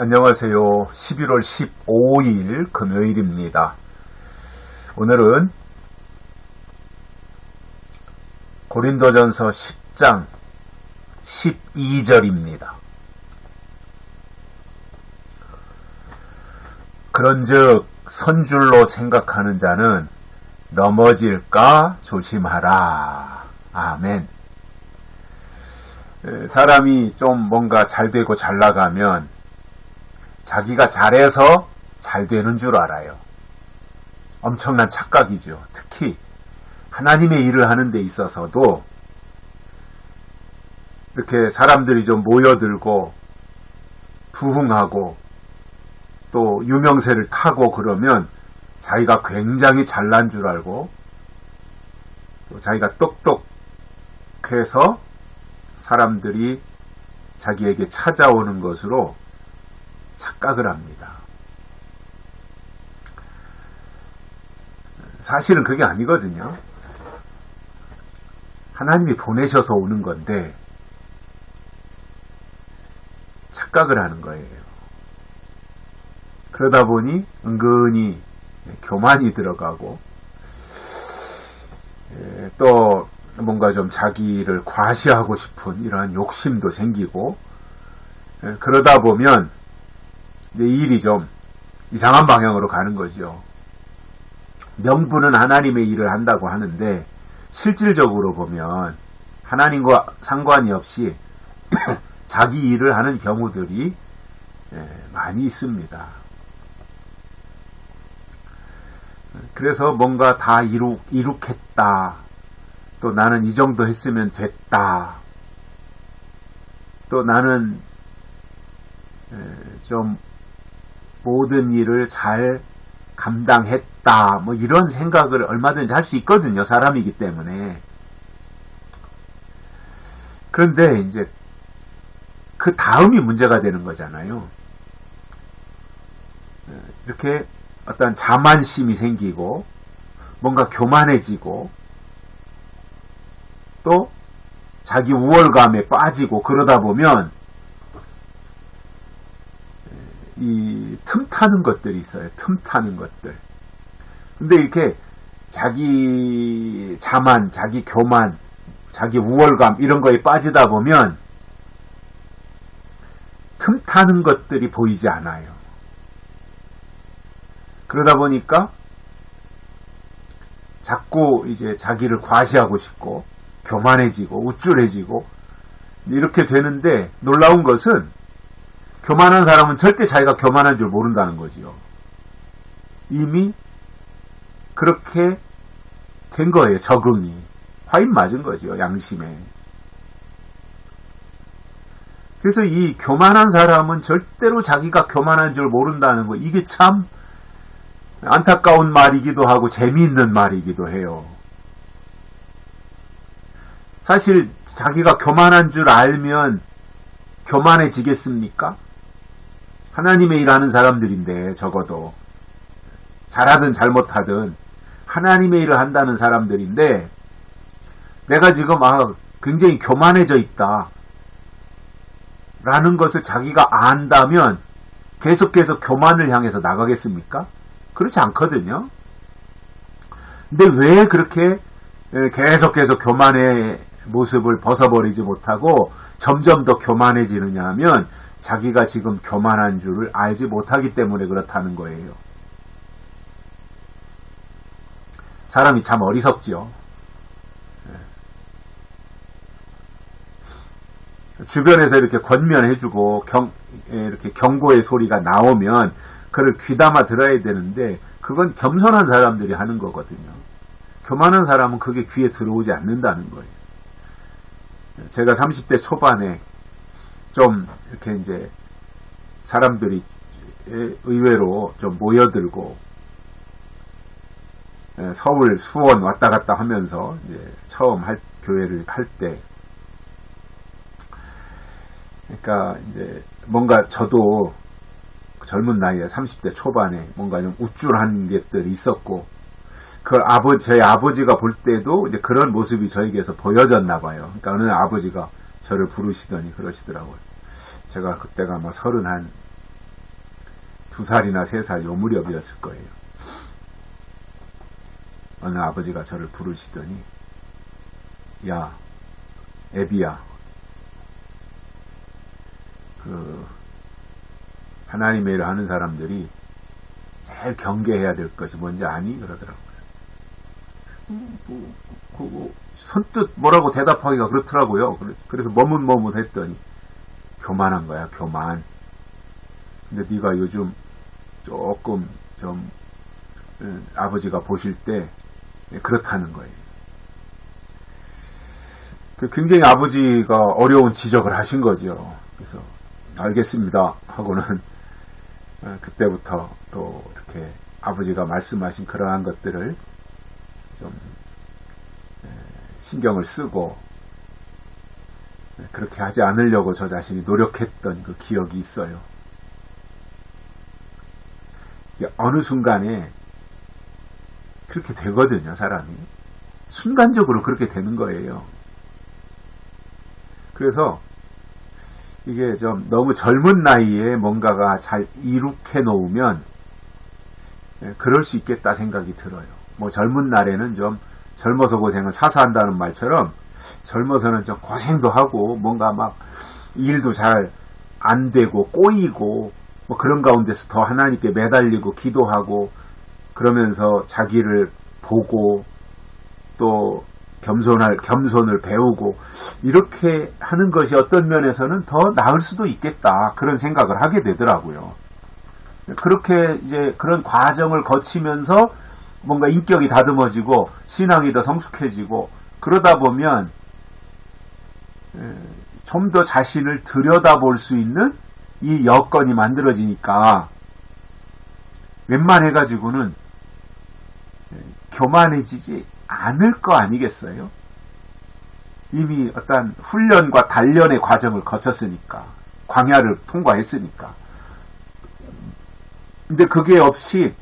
안녕하세요. 11월 15일 금요일입니다. 오늘은 고린도전서 10장 12절입니다. 그런즉 선줄로 생각하는 자는 넘어질까 조심하라. 아멘. 사람이 좀 뭔가 잘 되고 잘 나가면 자기가 잘해서 잘 되는 줄 알아요. 엄청난 착각이죠. 특히 하나님의 일을 하는 데 있어서도 이렇게 사람들이 좀 모여들고 부흥하고 또 유명세를 타고 그러면 자기가 굉장히 잘난 줄 알고 또 자기가 똑똑해서 사람들이 자기에게 찾아오는 것으로 착각을 합니다. 사실은 그게 아니거든요. 하나님이 보내셔서 오는 건데 착각을 하는 거예요. 그러다 보니 은근히 교만이 들어가고 또 뭔가 좀 자기를 과시하고 싶은 이러한 욕심도 생기고 그러다 보면 이 일이 좀 이상한 방향으로 가는 거죠. 명분은 하나님의 일을 한다고 하는데 실질적으로 보면 하나님과 상관이 없이 자기 일을 하는 경우들이 많이 있습니다. 그래서 뭔가 다 이룩했다. 또 나는 이 정도 했으면 됐다. 또 나는 좀 모든 일을 잘 감당했다. 뭐 이런 생각을 얼마든지 할 수 있거든요. 사람이기 때문에. 그런데 이제 그 다음이 문제가 되는 거잖아요. 이렇게 어떤 자만심이 생기고 뭔가 교만해지고 또 자기 우월감에 빠지고 그러다 보면 이 틈타는 것들이 있어요. 틈타는 것들. 근데 이렇게 자기 자만, 자기 교만, 자기 우월감 이런 거에 빠지다 보면 틈타는 것들이 보이지 않아요. 그러다 보니까 자꾸 이제 자기를 과시하고 싶고 교만해지고 우쭐해지고 이렇게 되는데 놀라운 것은 교만한 사람은 절대 자기가 교만한 줄 모른다는 거지요. 이미 그렇게 된 거예요. 적응이. 화인 맞은 거죠. 양심에. 그래서 이 교만한 사람은 절대로 자기가 교만한 줄 모른다는 거. 이게 참 안타까운 말이기도 하고 재미있는 말이기도 해요. 사실 자기가 교만한 줄 알면 교만해지겠습니까? 하나님의 일하는 사람들인데 적어도 잘하든 잘못하든 하나님의 일을 한다는 사람들인데 내가 지금 굉장히 교만해져 있다 라는 것을 자기가 안다면 계속해서 교만을 향해서 나가겠습니까? 그렇지 않거든요. 근데 왜 그렇게 계속해서 교만의 모습을 벗어버리지 못하고 점점 더 교만해지느냐 하면 자기가 지금 교만한 줄을 알지 못하기 때문에 그렇다는 거예요. 사람이 참 어리석죠. 주변에서 이렇게 권면해주고 이렇게 경고의 소리가 나오면 그걸 귀담아 들어야 되는데 그건 겸손한 사람들이 하는 거거든요. 교만한 사람은 그게 귀에 들어오지 않는다는 거예요. 제가 30대 초반에 좀 이렇게 이제 사람들이 의외로 좀 모여들고 서울, 수원 왔다 갔다 하면서 이제 처음 교회를 할 때, 그러니까 이제 뭔가 저도 젊은 나이에 30대 초반에 뭔가 좀 우쭐한 것들이 있었고, 그걸 저희 아버지가 볼 때도 이제 그런 모습이 저에게서 보여졌나 봐요. 그러니까 어느 아버지가 저를 부르시더니 그러시더라고요. 제가 그때가 아마 30 2살이나 3살 요 무렵이었을 거예요. 어느 아버지가 저를 부르시더니, 야, 애비야, 하나님의 일을 하는 사람들이 제일 경계해야 될 것이 뭔지 아니? 그러더라고요. 선뜻 뭐라고 대답하기가 그렇더라고요. 그래서 머뭇머뭇했더니, 교만한 거야, 교만. 근데 네가 요즘 조금 좀 아버지가 보실 때 그렇다는 거예요. 굉장히 아버지가 어려운 지적을 하신 거죠. 그래서 알겠습니다 하고는 그때부터 또 이렇게 아버지가 말씀하신 그러한 것들을 좀 신경을 쓰고 그렇게 하지 않으려고 저 자신이 노력했던 그 기억이 있어요. 어느 순간에 그렇게 되거든요, 사람이. 순간적으로 그렇게 되는 거예요. 그래서 이게 좀 너무 젊은 나이에 뭔가가 잘 이룩해 놓으면 그럴 수 있겠다 생각이 들어요. 뭐 젊은 날에는 좀 젊어서 고생은 사서 한다는 말처럼 젊어서는 좀 고생도 하고 뭔가 막 일도 잘 안 되고 꼬이고 뭐 그런 가운데서 더 하나님께 매달리고 기도하고 그러면서 자기를 보고 또 겸손을 배우고 이렇게 하는 것이 어떤 면에서는 더 나을 수도 있겠다 그런 생각을 하게 되더라고요. 그렇게 이제 그런 과정을 거치면서 뭔가 인격이 다듬어지고 신앙이 더 성숙해지고 그러다 보면 좀 더 자신을 들여다볼 수 있는 이 여건이 만들어지니까 웬만해가지고는 교만해지지 않을 거 아니겠어요? 이미 어떤 훈련과 단련의 과정을 거쳤으니까 광야를 통과했으니까. 근데 그게 없이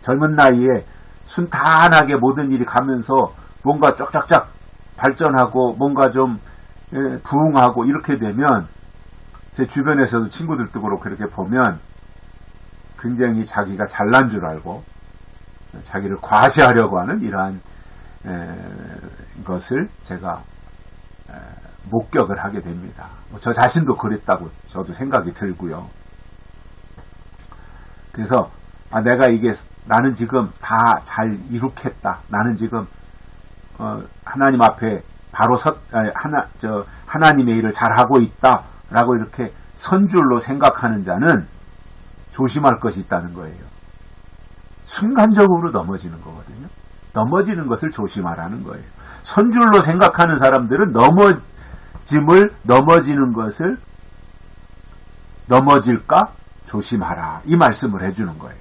젊은 나이에 순탄하게 모든 일이 가면서 뭔가 쫙쫙쫙 발전하고 뭔가 좀 부흥하고 이렇게 되면 제 주변에서도 친구들도 그렇고 이렇게 보면 굉장히 자기가 잘난 줄 알고 자기를 과시하려고 하는 이러한 것을 제가 목격을 하게 됩니다. 저 자신도 그랬다고 저도 생각이 들고요. 그래서 내가 나는 지금 다 잘 이룩했다. 나는 지금 하나님 앞에 바로 하나님의 일을 잘하고 있다라고 이렇게 선줄로 생각하는 자는 조심할 것이 있다는 거예요. 순간적으로 넘어지는 거거든요. 넘어지는 것을 조심하라는 거예요. 선줄로 생각하는 사람들은 넘어지는 것을 넘어질까 조심하라. 이 말씀을 해주는 거예요.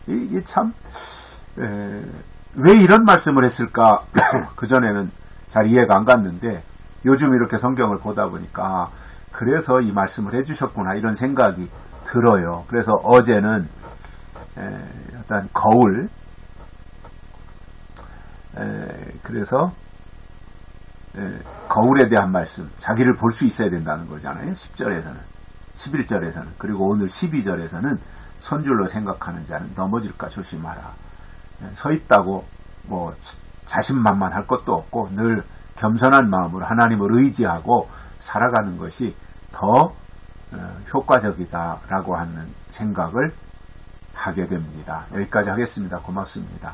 이게 참 왜 이런 말씀을 했을까? 그전에는 잘 이해가 안 갔는데 요즘 이렇게 성경을 보다 보니까 그래서 이 말씀을 해주셨구나 이런 생각이 들어요. 그래서 어제는 일단 거울 그래서 거울에 대한 말씀 자기를 볼 수 있어야 된다는 거잖아요. 10절에서는 11절에서는 그리고 오늘 12절에서는 선줄로 생각하는 자는 넘어질까 조심하라. 서 있다고 뭐 자신만만할 것도 없고 늘 겸손한 마음으로 하나님을 의지하고 살아가는 것이 더 효과적이다라고 하는 생각을 하게 됩니다. 여기까지 하겠습니다. 고맙습니다.